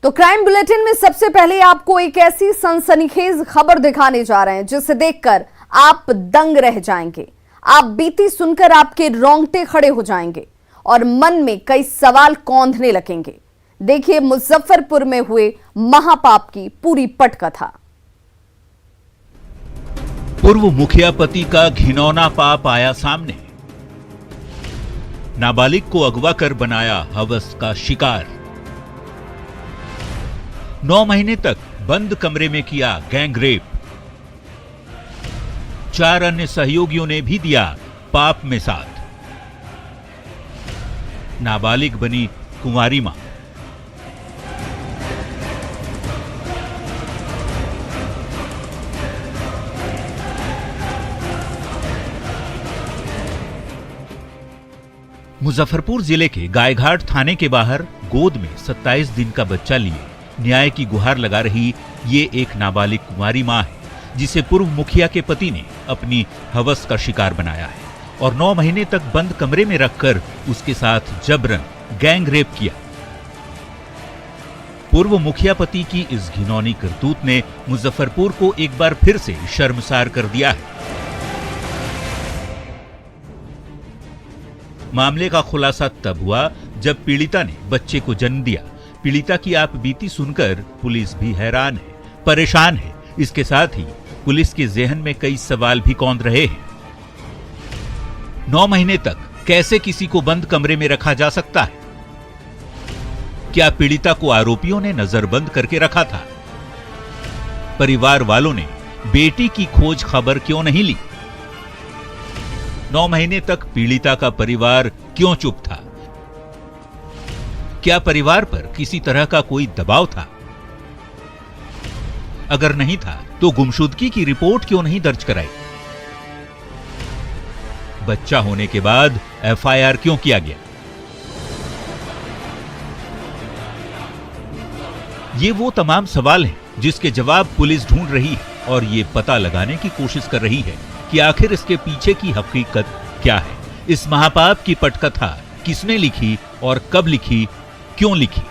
तो crime bulletin में सबसे पहले आपको एक ऐसी सनसनीखेज खबर दिखाने जा रहे हैं जिसे देखकर आप दंग रह जाएंगे। आप बीती सुनकर आपके रोंगटे खड़े हो जाएंगे और मन में कई सवाल कौंधने लगेंगे। देखिए मुजफ्फरपुर में हुए महापाप की पूरी पटकथा। पूर्व मुखिया पति का घिनौना पाप आया सामने। नाबालिग को अगवा कर बनाया हवस का शिकार। 9 महीने तक बंद कमरे में किया गैंग रेप। 4 अन्य सहयोगियों ने भी दिया पाप में साथ। नाबालिग बनी कुंवारी मां। मुजफ्फरपुर जिले के गायघाट थाने के बाहर गोद में 27 दिन का बच्चा लिए न्याय की गुहार लगा रही ये एक नाबालिग कुंवारी मां है, जिसे पूर्व मुखिया के पति ने अपनी हवस का शिकार बनाया है और 9 महीने तक बंद कमरे में रखकर उसके साथ जबरन गैंग रेप किया। पूर्व मुखिया पति की इस घिनौनी करतूत ने मुजफ्फरपुर को एक बार फिर से शर्मसार कर दिया है। मामले का खुलासा तब हुआ जब पीड़िता ने बच्चे को जन्म दिया। पीड़िता की आप बीती सुनकर पुलिस भी हैरान है, परेशान है। इसके साथ ही पुलिस के जहन में कई सवाल भी कौंध रहे हैं। 9 महीने तक कैसे किसी को बंद कमरे में रखा जा सकता है? क्या पीड़िता को आरोपियों ने नजरबंद करके रखा था? परिवार वालों ने बेटी की खोज खबर क्यों नहीं ली? 9 महीने तक पीड़िता का परिवार क्यों चुप था? क्या परिवार पर किसी तरह का कोई दबाव था? अगर नहीं था तो गुमशुदगी की रिपोर्ट क्यों नहीं दर्ज कराई? बच्चा होने के बाद एफआईआर क्यों किया गया? ये वो तमाम सवाल हैं जिसके जवाब पुलिस ढूंढ रही है और ये पता लगाने की कोशिश कर रही है कि आखिर इसके पीछे की हकीकत क्या है। इस महापाप की पटकथा किसने लिखी और कब लिखी, क्यों लिखी,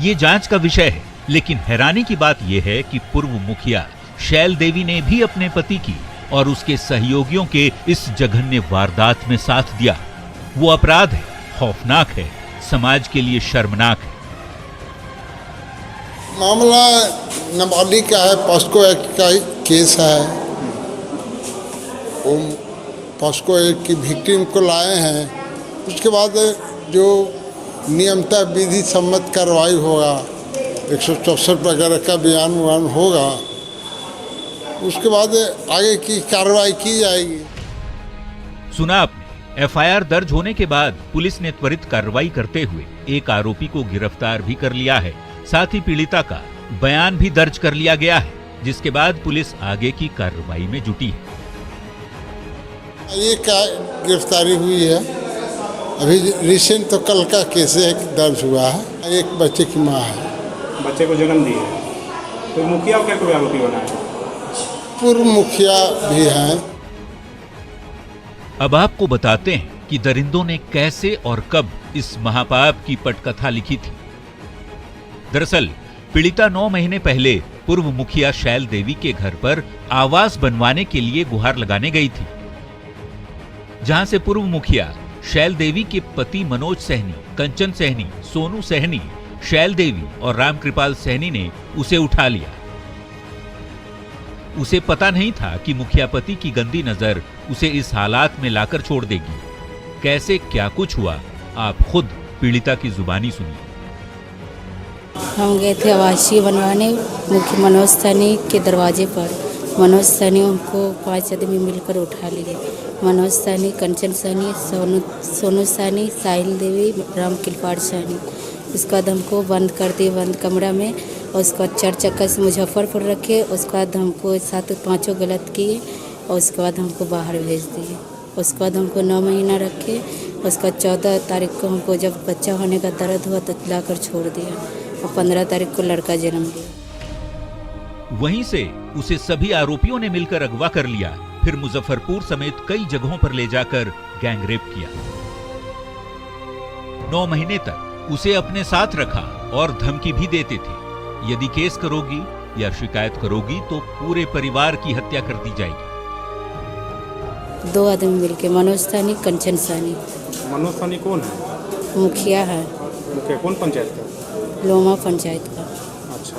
ये जांच का विषय है। लेकिन हैरानी की बात यह है कि पूर्व मुखिया शैल देवी ने भी अपने पति की और उसके सहयोगियों के इस जघन्य वारदात में साथ दिया। वो अपराध है, खौफनाक है, समाज के लिए शर्मनाक है। मामला नाबालिग का है, पॉस्को एक्ट का केस है। वो पॉस्को एक्ट की विक्टिम को लाए हैं। उसके बाद जो नियमता विधि सम्मत कार्रवाई होगा, 164 वगैरह का बयान होगा, उसके बाद आगे की कार्रवाई की जाएगी। सुना आपने, एफआईआर दर्ज होने के बाद पुलिस ने त्वरित कार्रवाई करते हुए एक आरोपी को गिरफ्तार भी कर लिया है। साथ ही पीड़िता का बयान भी दर्ज कर लिया गया है, जिसके बाद पुलिस आगे की कार्रवाई में जुटी है। ये क्या गिरफ्तारी हुई है, अभी रिसेंट तो कल का केस दर्ज हुआ है। एक बच्चे की मां है, बच्चे को जन्म दी है। तो मुखिया क्या कोई आरोपी बना है? पूर्व मुखिया भी हैं। अब आपको बताते हैं कि दरिंदों ने कैसे और कब इस महापाप की पटकथा लिखी थी। दरअसल पीड़िता 9 महीने पहले पूर्व मुखिया शैल देवी के घर पर आवास बनवाने के लिए गुहार लगाने गई थी, जहां से पूर्व मुखिया शैल देवी के पति मनोज सहनी, कंचन सहनी, सोनू सहनी, शैल देवी और रामकृपाल सहनी ने उसे उठा लिया। उसे पता नहीं था कि मुखिया पति की गंदी नजर उसे इस हालात में लाकर छोड़ देगी। कैसे क्या कुछ हुआ, आप खुद पीड़िता की जुबानी सुनिए। हम गए थे आवासीय बनवाने मुख्य मनोज सहनी के दरवाजे पर। मनोज सहनी उनको 5 आदमी मिलकर उठा लिए। मनोज सहनी, कंचन सहनी, सोनू सहनी, साहिल देवी, रामकृपाल सहनी। उसके बाद हमको बंद कर दिए बंद कमरा में। और उसके बाद 4 चक्कर से मुजफ्फरपुर रखे। उसके बाद हमको 7-5 गलत किए और उसके बाद हमको बाहर भेज दिए। उसके बाद हमको 9 महीना रखे। उसका 14 तारीख को हमको जब बच्चा होने का दर्द हुआ तो लाकर छोड़ दिया और 15 तारीख को लड़का जन्म लिया। वहीं से उसे सभी आरोपियों ने मिलकर अगवा कर लिया, फिर मुजफ्फरपुर समेत कई जगहों पर ले जाकर गैंग रेप किया। 9 महीने तक उसे अपने साथ रखा और धमकी भी देते थे, यदि केस करोगी या शिकायत करोगी तो पूरे परिवार की हत्या कर दी जाएगी। 2 आदमी मिलके, मनोज सानी, कंचन सानी। मनोज सानी कौन है? मुखिया है, मुखिया कौन पंचायत का? लोमा पंचायत का। अच्छा,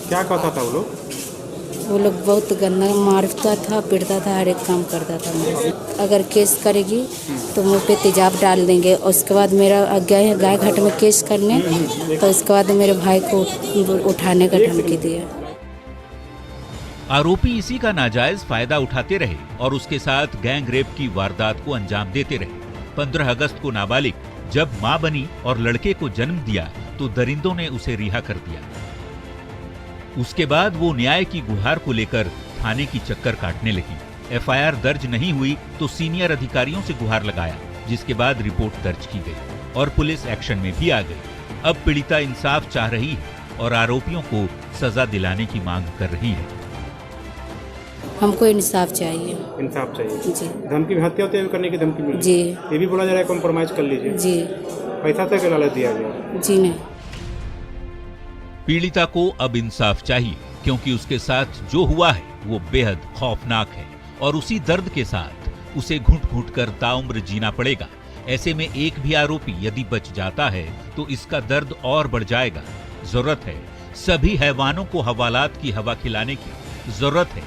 क्या कहता था वो लोग बहुत गंदा मारता था, पीटता था, हर एक काम करता था। अगर केस करेगी तो मुँह पे तेजाब डाल देंगे। उसके बाद मेरा गए गाय घाट में केस करने, तो उसके बाद मेरे भाई को उठाने का धमकी दिया। आरोपी इसी का नाजायज फायदा उठाते रहे और उसके साथ गैंग रेप की वारदात को अंजाम देते रहे। 15 अगस्त को नाबालिग जब मां बनी और लड़के को जन्म दिया तो दरिंदों ने उसे रिहा कर दिया। उसके बाद वो न्याय की गुहार को लेकर थाने की चक्कर काटने लगी। एफआईआर दर्ज नहीं हुई तो सीनियर अधिकारियों से गुहार लगाया, जिसके बाद रिपोर्ट दर्ज की गई और पुलिस एक्शन में भी आ गई। अब पीड़िता इंसाफ चाह रही है और आरोपियों को सजा दिलाने की मांग कर रही है। हमको इंसाफ चाहिए। इंसाफ चाहिए जी। धमकी, हत्या करने की धमकी मिली जी। ये भी बोला जा रहा है कॉम्प्रोमाइज कर लीजिए जी। पैसा तक लालच दिया गया जी नहीं। पीड़िता को अब इंसाफ चाहिए क्योंकि उसके साथ जो हुआ है वो बेहद खौफनाक है और उसी दर्द के साथ उसे घुट घुट कर ताउम्र जीना पड़ेगा। ऐसे में एक भी आरोपी यदि बच जाता है तो इसका दर्द और बढ़ जाएगा। जरूरत है सभी हैवानों को हवालात की हवा खिलाने की, जरूरत है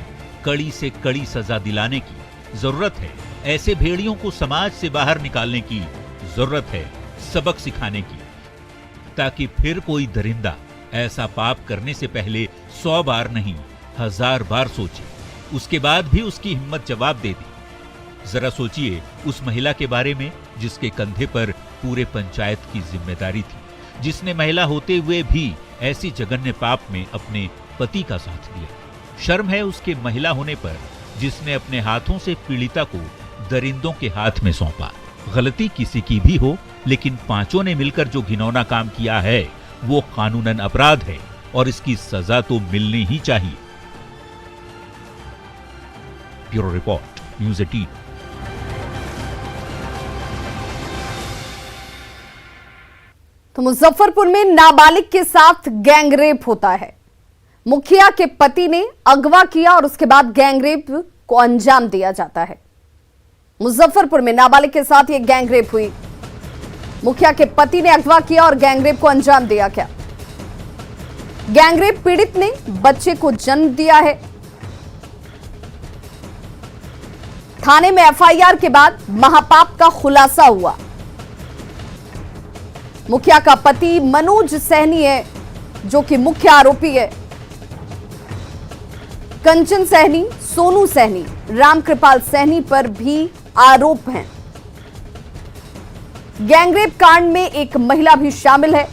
कड़ी से कड़ी सजा दिलाने की, जरूरत है ऐसे भेड़ियों को समाज से बाहर निकालने की, जरूरत है सबक सिखाने की, ताकि फिर कोई दरिंदा ऐसा पाप करने से पहले 100 बार नहीं 1000 बार सोचे, उसके बाद भी उसकी हिम्मत जवाब दे दी। जरा सोचिए उस महिला के बारे में जिसके कंधे पर पूरे पंचायत की जिम्मेदारी थी, जिसने महिला होते हुए भी ऐसी जघन्य पाप में अपने पति का साथ दिया। शर्म है उसके महिला होने पर जिसने अपने हाथों से पीड़िता को दरिंदों के हाथ में सौंपा। गलती किसी की भी हो, लेकिन पांचों ने मिलकर जो घिनौना काम किया है वो कानूनन अपराध है और इसकी सजा तो मिलनी ही चाहिए। Bureau report, news 18। तो मुजफ्फरपुर में नाबालिग के साथ गैंगरेप होता है। मुखिया के पति ने अगवा किया और उसके बाद गैंगरेप को अंजाम दिया जाता है। मुजफ्फरपुर में नाबालिग के साथ यह गैंगरेप हुई। मुखिया के पति ने अगवा किया और गैंगरेप को अंजाम दिया। क्या गैंगरेप पीड़ित ने बच्चे को जन्म दिया है। थाने में एफआईआर के बाद महापाप का खुलासा हुआ। मुखिया का पति मनोज सहनी है जो कि मुख्य आरोपी है। कंचन सहनी, सोनू सहनी, रामकृपाल सहनी पर भी आरोप हैं। गैंगरेप कांड में एक महिला भी शामिल है।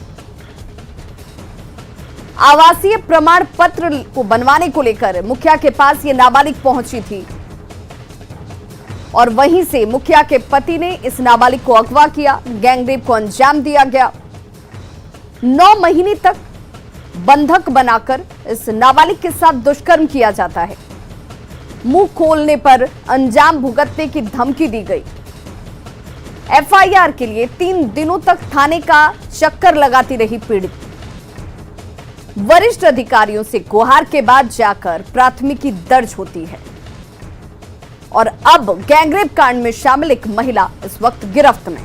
आवासीय प्रमाण पत्र को बनवाने को लेकर मुखिया के पास ये नाबालिग पहुंची थी और वहीं से मुखिया के पति ने इस नाबालिग को अगवा किया। गैंगरेप को अंजाम दिया गया। 9 महीने तक बंधक बनाकर इस नाबालिग के साथ दुष्कर्म किया जाता है। मुंह खोलने पर अंजाम भुगतने की धमकी दी गई। एफआईआर के लिए 3 दिनों तक थाने का चक्कर लगाती रही पीड़ित। वरिष्ठ अधिकारियों से गुहार के बाद जाकर प्राथमिकी दर्ज होती है और अब गैंगरेप कांड में शामिल एक महिला इस वक्त गिरफ्त में।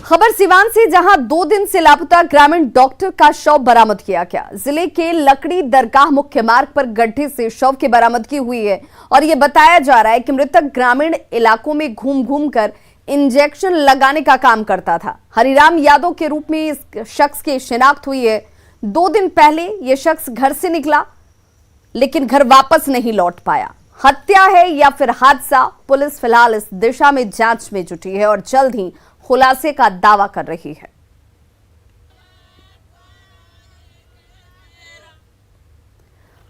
खबर सिवान से, जहां 2 दिन से लापता ग्रामीण डॉक्टर का शव बरामद किया गया। जिले के लकड़ी दरगाह मुख्य मार्ग पर गड्ढे से शव की बरामदगी हुई है और यह बताया जा रहा है कि मृतक ग्रामीण इलाकों में घूम घूम कर इंजेक्शन लगाने का काम करता था। हरिराम यादव के रूप में इस शख्स की शिनाख्त हुई है। 2 दिन पहले यह शख्स घर से निकला लेकिन घर वापस नहीं लौट पाया। हत्या है या फिर हादसा, पुलिस फिलहाल इस दिशा में जांच में जुटी है और जल्द ही खुलासे का दावा कर रही है।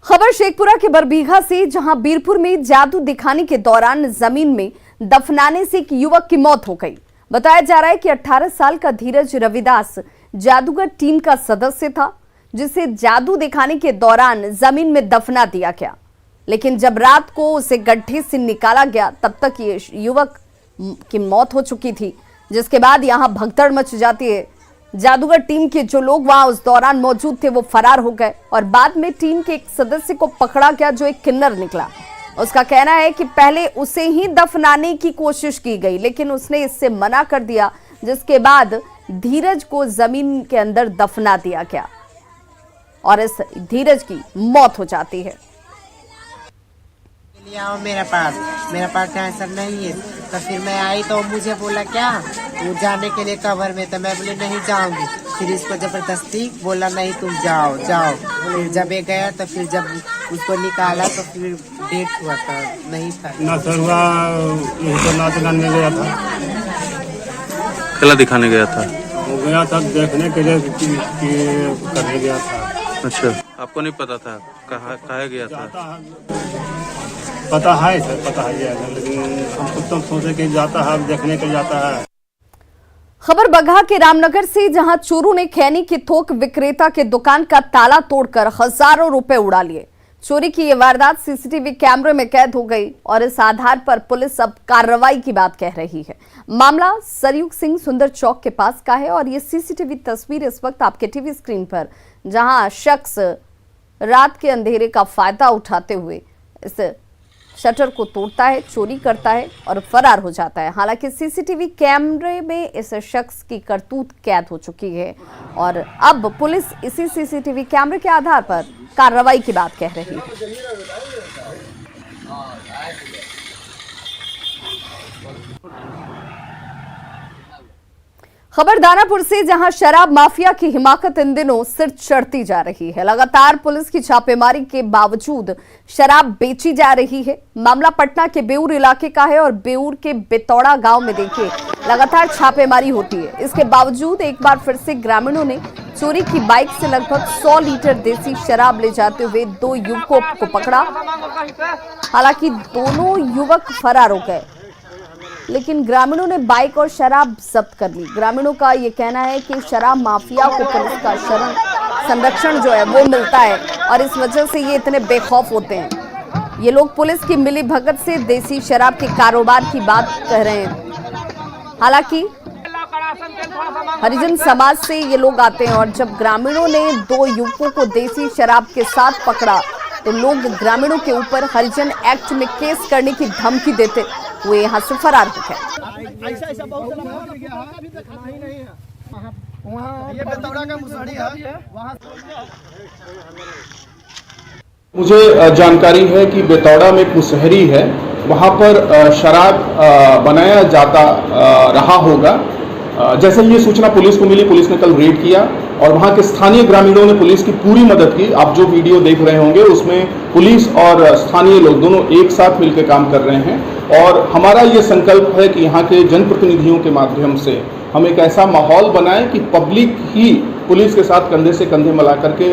खबर शेखपुरा के बरबीघा से, जहां बीरपुर में जादू दिखाने के दौरान जमीन में दफनाने से एक युवक की मौत हो गई। बताया जा रहा है कि 18 साल का धीरज रविदास जादूगर टीम का सदस्य था, जिसे जादू दिखाने के दौरान जमीन में दफना दिया गया। लेकिन जब रात को उसे गड्ढे से निकाला गया तब तक ये युवक की मौत हो चुकी थी, जिसके बाद यहां भगदड़ मच जाती है। जादूगर टीम के जो लोग वहां उस दौरान मौजूद थे वो फरार हो गए और बाद में टीम के एक सदस्य को पकड़ा गया जो एक किन्नर निकला। उसका कहना है कि पहले उसे ही दफनाने की कोशिश की गई लेकिन उसने इससे मना कर दिया, जिसके बाद धीरज को जमीन के अंदर दफना दिया गया और इस धीरज की मौत हो जाती है। आओ मेरे पास कैंसर नहीं है। तो फिर मैं आई तो मुझे बोला क्या वो जाने के लिए कवर में, तो मैं बोले नहीं जाऊंगी। फिर इसको जबरदस्ती बोला नहीं तुम जाओ। फिर जब ये गया तो फिर जब उसको निकाला तो फिर डेट हुआ था, नहीं था ना सर हुआ। यही तो नाच गाने गया था, किला दिखाने गया था। वो गया था देखने के लिए कि करने गया था। अच्छा, आपको नहीं पता था कहाँ गया था? पता है सर, पता है, लेकिन हम तो सोचे कि जाता है, देखने के जाता है। खबर बगहा के रामनगर से, जहां चोरों ने खैनी के थोक विक्रेता के दुकान का ताला तोड़कर हजारों रुपए उड़ा लिए। चोरी की यह वारदात सीसीटीवी कैमरे में कैद हो गई और इस आधार पर पुलिस अब कार्रवाई की बात कह रही है। मामला सरयुग सिंह सुंदर चौक के पास का है और ये सीसीटीवी तस्वीर इस वक्त आपके टीवी स्क्रीन पर, जहां शख्स रात के अंधेरे का फायदा उठाते हुए इस शटर को तोड़ता है, चोरी करता है और फरार हो जाता है। हालांकि सीसीटीवी कैमरे में इस शख्स की करतूत कैद हो चुकी है और अब पुलिस इसी सीसीटीवी कैमरे के आधार पर कार्रवाई की बात कह रही है। खबर दानापुर से, जहां शराब माफिया की हिमाकत इन दिनों सिर चढ़ती जा रही है। लगातार पुलिस की छापेमारी के बावजूद शराब बेची जा रही है। मामला पटना के बेऊर इलाके का है और बेऊर के बेतौड़ा गांव में देखिए लगातार छापेमारी होती है। इसके बावजूद एक बार फिर से ग्रामीणों ने चोरी की बाइक से लगभग 100 लीटर देसी शराब ले जाते हुए 2 युवकों को पकड़ा। हालांकि दोनों युवक फरार हो गए, लेकिन ग्रामीणों ने बाइक और शराब जब्त कर ली। ग्रामीणों का ये कहना है कि शराब माफिया को पुलिस का संरक्षण जो है वो मिलता है और इस वजह से ये इतने बेखौफ होते हैं। ये लोग पुलिस की मिलीभगत से देसी शराब के कारोबार की बात कह रहे हैं। हालांकि हरिजन समाज से ये लोग आते हैं और जब ग्रामीणों ने 2 युवकों को देसी शराब के साथ पकड़ा तो लोग ग्रामीणों के ऊपर हरिजन एक्ट में केस करने की धमकी देते हुए यहाँ से फरार हो गए। मुझे जानकारी है कि बेतौड़ा में एक मुसहरी है, वहाँ पर शराब बनाया जाता रहा होगा। जैसे ये सूचना पुलिस को मिली, पुलिस ने कल रेड किया और वहाँ के स्थानीय ग्रामीणों ने पुलिस की पूरी मदद की। आप जो वीडियो देख रहे होंगे उसमें पुलिस और स्थानीय लोग दोनों एक साथ मिलकर काम कर रहे हैं और हमारा ये संकल्प है कि यहाँ के जनप्रतिनिधियों के माध्यम से हम एक ऐसा माहौल बनाएं कि पब्लिक ही पुलिस के साथ कंधे से कंधे मिला करके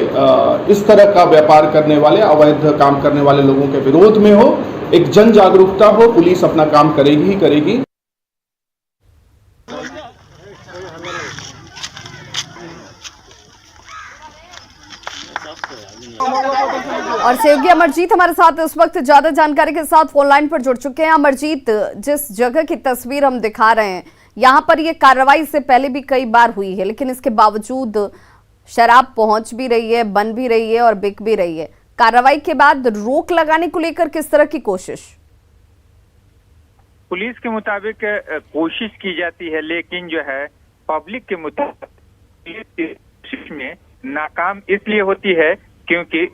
इस तरह का व्यापार करने वाले, अवैध काम करने वाले लोगों के विरोध में हो, एक जन जागरूकता हो। पुलिस अपना काम करेगी ही करेगी। और सहयोगी अमरजीत हमारे साथ इस वक्त ज्यादा जानकारी के साथ फोन लाइन पर जुड़ चुके हैं। अमरजीत, जिस जगह की तस्वीर हम दिखा रहे हैं, यहाँ पर ये कार्रवाई से पहले भी कई बार हुई है, लेकिन इसके बावजूद शराब पहुंच भी रही है, बन भी रही है और बिक भी रही है। कार्रवाई के बाद रोक लगाने को लेकर किस तरह की कोशिश? पुलिस के मुताबिक कोशिश की जाती है, लेकिन जो है पब्लिक के मुताबिक कोशिश में नाकाम इसलिए होती है क्योंकि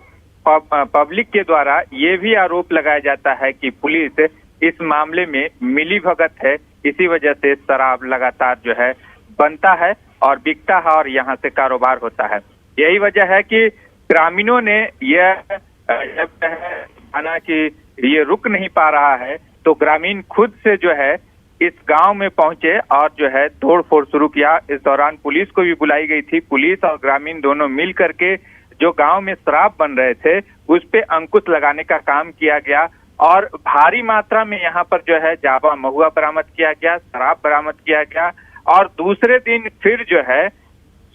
पब्लिक के द्वारा ये भी आरोप लगाया जाता है कि पुलिस इस मामले में मिलीभगत है। इसी वजह से शराब लगातार जो है बनता है और बिकता है और यहाँ से कारोबार होता है। यही वजह है कि ग्रामीणों ने यह माना कि ये रुक नहीं पा रहा है, तो ग्रामीण खुद से जो है इस गांव में पहुंचे और जो है तोड़फोड़ शुरू किया। इस दौरान पुलिस को भी बुलाई गई थी। पुलिस और ग्रामीण दोनों मिल करके जो गांव में शराब बन रहे थे उस पे अंकुश लगाने का काम किया गया और भारी मात्रा में यहाँ पर जो है जावा महुआ बरामद किया गया, शराब बरामद किया गया और दूसरे दिन फिर जो है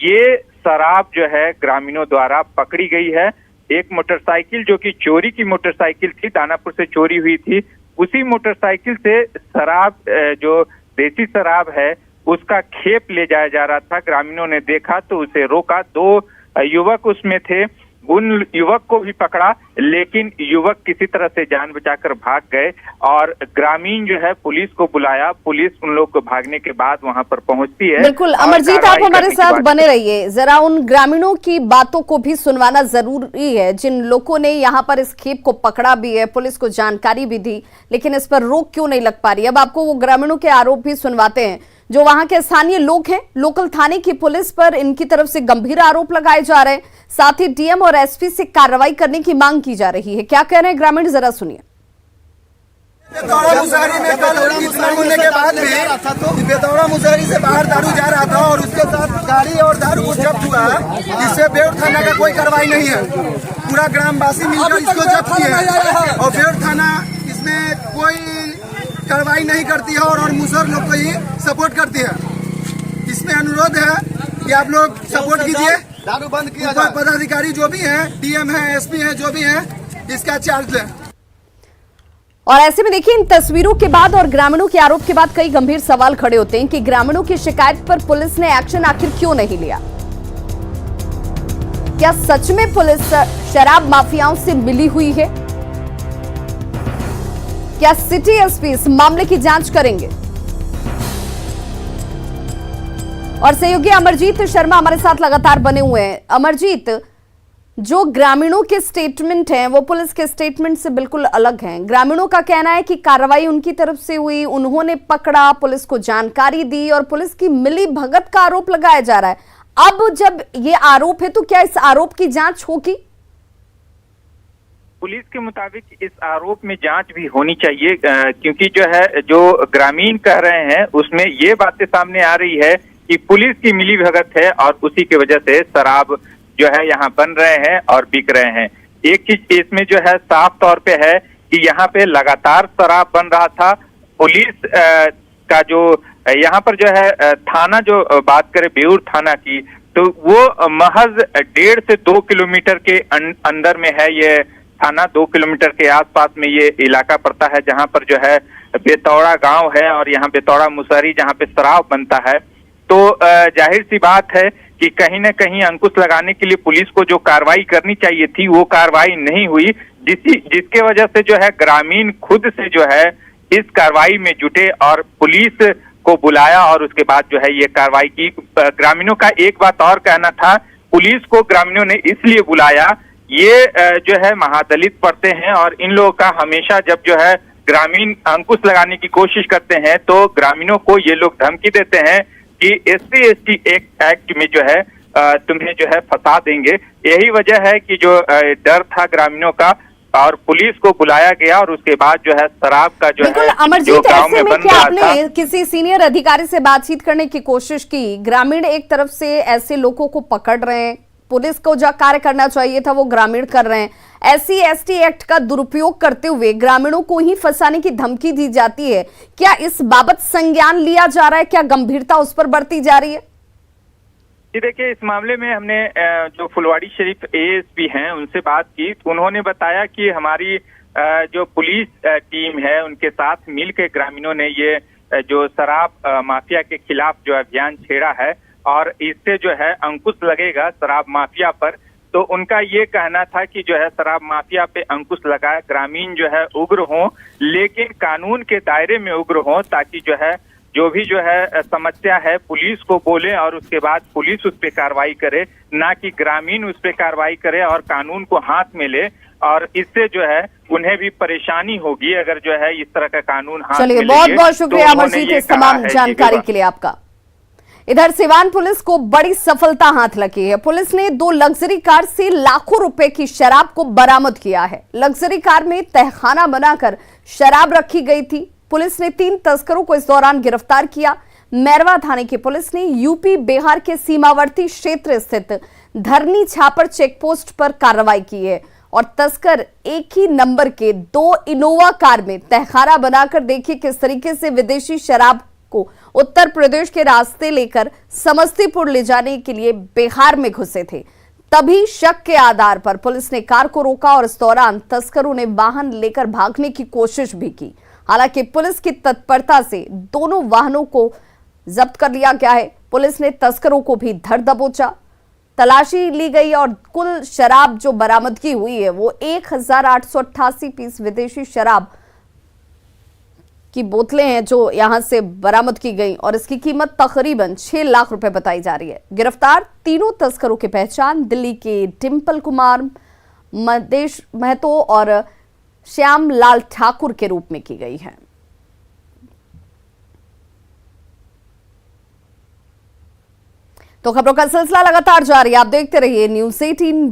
ये शराब जो है ग्रामीणों द्वारा पकड़ी गई है। एक मोटरसाइकिल जो कि चोरी की मोटरसाइकिल थी, दानापुर से चोरी हुई थी, उसी मोटरसाइकिल से शराब, जो देसी शराब है, उसका खेप ले जाया जा रहा था। ग्रामीणों ने देखा तो उसे रोका। 2 युवक उसमें थे, उन युवक को भी पकड़ा, लेकिन युवक किसी तरह से जान बचाकर भाग गए और ग्रामीण जो है पुलिस को बुलाया। पुलिस उन लोग को भागने के बाद वहां पर पहुंचती है। बिल्कुल अमरजीत, आप हमारे साथ बने रहिए। जरा उन ग्रामीणों की बातों को भी सुनवाना जरूरी है, जिन लोगों ने यहाँ पर इस खेप को पकड़ा भी है, पुलिस को जानकारी भी दी, लेकिन इस पर रोक क्यों नहीं लग पा रही। अब आपको वो ग्रामीणों के आरोप भी सुनवाते हैं। जो वहां के स्थानीय लोग हैं, लोकल थाने की पुलिस पर इनकी तरफ से गंभीर आरोप लगाए जा रहे हैं, साथ ही डीएम और एसपी से कार्रवाई करने की मांग की जा रही है। क्या कह रहे हैं ग्रामीण, जरा सुनिए। बेतौड़ा मुसहरी में कल इतना होने के बाद भी बेतौड़ा मुसहरी से बाहर दारू जा रहा था और उसके साथ गाड़ी और दारू जब्त हुआ, जिससे बेउर थाना का कोई कार्रवाई नहीं है। पूरा ग्रामवासी मिलकर इसको जब्त किया और बेउर थाना इसमें कोई कार्रवाई नहीं करती है और मुसहर लोग को ही सपोर्ट करती है। इसमें अनुरोध है कि आप लोग सपोर्ट कीजिए, दारू बंद किया जाए। पदाधिकारी जो भी हैं, डीएम है, एसपी है, जो भी है, इसका चार्ज लें। और ऐसे में देखिए, इन तस्वीरों के बाद और ग्रामीणों के आरोप के बाद कई गंभीर सवाल खड़े होते हैं कि ग्रामीणों की शिकायत पर पुलिस ने एक्शन आखिर क्यों नहीं लिया। क्या सच में पुलिस शराब माफियाओं से मिली हुई है? क्या सिटी एसपी इस मामले की जांच करेंगे? और सहयोगी अमरजीत शर्मा हमारे साथ लगातार बने हुए हैं। अमरजीत, जो ग्रामीणों के स्टेटमेंट हैं वो पुलिस के स्टेटमेंट से बिल्कुल अलग हैं। ग्रामीणों का कहना है कि कार्रवाई उनकी तरफ से हुई, उन्होंने पकड़ा, पुलिस को जानकारी दी और पुलिस की मिली भगत का आरोप लगाया जा रहा है। अब जब ये आरोप है तो क्या इस आरोप की जांच होगी? पुलिस के मुताबिक इस आरोप में जांच भी होनी चाहिए, क्योंकि जो है, जो ग्रामीण कह रहे हैं उसमें ये बातें सामने आ रही है कि पुलिस की मिली भगत है और उसी की वजह से शराब जो है यहाँ बन रहे हैं और बिक रहे हैं। एक चीज इसमें जो है साफ तौर पे है कि यहाँ पे लगातार शराब बन रहा था। पुलिस का जो यहाँ पर जो है थाना, जो बात करें बेउर थाना की, तो वो महज 1.5 से 2 किलोमीटर के अंदर में है ये थाना। 2 किलोमीटर के आसपास में ये इलाका पड़ता है, जहाँ पर जो है बेतौड़ा गांव है और यहाँ बेतौड़ा मुसहरी जहाँ पे शराब बनता है। तो जाहिर सी बात है कि कहीं न कहीं अंकुश लगाने के लिए पुलिस को जो कार्रवाई करनी चाहिए थी वो कार्रवाई नहीं हुई, जिसके वजह से जो है ग्रामीण खुद से जो है इस कार्रवाई में जुटे और पुलिस को बुलाया और उसके बाद जो है ये कार्रवाई की। ग्रामीणों का एक बात और कहना था, पुलिस को ग्रामीणों ने इसलिए बुलाया, ये जो है महादलित पड़ते हैं और इन लोगों का हमेशा जब जो है ग्रामीण अंकुश लगाने की कोशिश करते हैं तो ग्रामीणों को ये लोग धमकी देते हैं कि SC/ST एक्ट में जो है तुम्हें जो है फंसा देंगे। यही वजह है कि जो डर था ग्रामीणों का और पुलिस को बुलाया गया और उसके बाद जो है शराब का जो है जो गांव में बन रहा था। आपने किसी सीनियर अधिकारी से बातचीत करने की कोशिश की? ग्रामीण एक तरफ से ऐसे लोगों को पकड़ रहे हैं, पुलिस को जो कार्य करना चाहिए था वो ग्रामीण कर रहे हैं। SC/ST एक्ट का दुरुपयोग करते हुए ग्रामीणों को ही फंसाने की धमकी दी जाती है। क्या इस बाबत संज्ञान लिया जा रहा है? क्या गंभीरता उस पर बढ़ती जा रही है? जी देखिए, इस मामले में हमने जो फुलवाड़ी शरीफ ASP हैं उनसे बात की तो उन्होंने बताया कि हमारी जो पुलिस टीम है उनके साथ मिलकर ग्रामीणों ने ये जो शराब माफिया के खिलाफ जो अभियान छेड़ा है और इससे जो है अंकुश लगेगा शराब माफिया पर। तो उनका ये कहना था कि जो है शराब माफिया पे अंकुश लगाए, ग्रामीण जो है उग्र हों, लेकिन कानून के दायरे में उग्र हों, ताकि जो है जो भी जो है समस्या है पुलिस को बोले और उसके बाद पुलिस उस पर कार्रवाई करे, ना कि ग्रामीण उस पर कार्रवाई करे और कानून को हाथ में ले। और इससे जो है उन्हें भी परेशानी होगी अगर जो है इस तरह का कानून हाथ में ले। चलिए, बहुत बहुत शुक्रिया अमरजीत इस तमाम जानकारी के लिए आपका। इधर सिवान पुलिस को बड़ी सफलता हाथ लगी है। पुलिस ने 2 लग्जरी कार से लाखों रुपए की शराब को बरामद किया है। लग्जरी कार में तहखाना बनाकर शराब रखी गई थी। पुलिस ने 3 तस्करों को इस दौरान गिरफ्तार किया। मैरवा थाने की पुलिस ने यूपी बिहार के सीमावर्ती क्षेत्र स्थित धरनी छापर चेकपोस्ट पर कार्रवाई की है और तस्कर एक ही नंबर के 2 इनोवा कार में तहखाना बनाकर देखिए किस तरीके से विदेशी शराब को उत्तर प्रदेश के रास्ते लेकर समस्तीपुर ले जाने के लिए बिहार में घुसे थे। तभी शक के आधार पर पुलिस ने कार को रोका और इस दौरान तस्करों ने वाहन लेकर भागने की कोशिश भी की। हालांकि पुलिस की तत्परता से दोनों वाहनों को जब्त कर लिया गया है। पुलिस ने तस्करों को भी धर दबोचा, तलाशी ली गई और कुल शराब जो बरामदगी हुई है वो 1888 पीस विदेशी शराब की बोतलें हैं जो यहां से बरामद की गई और इसकी कीमत तकरीबन 6 लाख रुपए बताई जा रही है। गिरफ्तार तीनों तस्करों की पहचान दिल्ली के डिंपल कुमार, मदेश महतो और श्याम लाल ठाकुर के रूप में की गई है। तो खबरों का सिलसिला लगातार जारी, आप देखते रहिए न्यूज़ 18।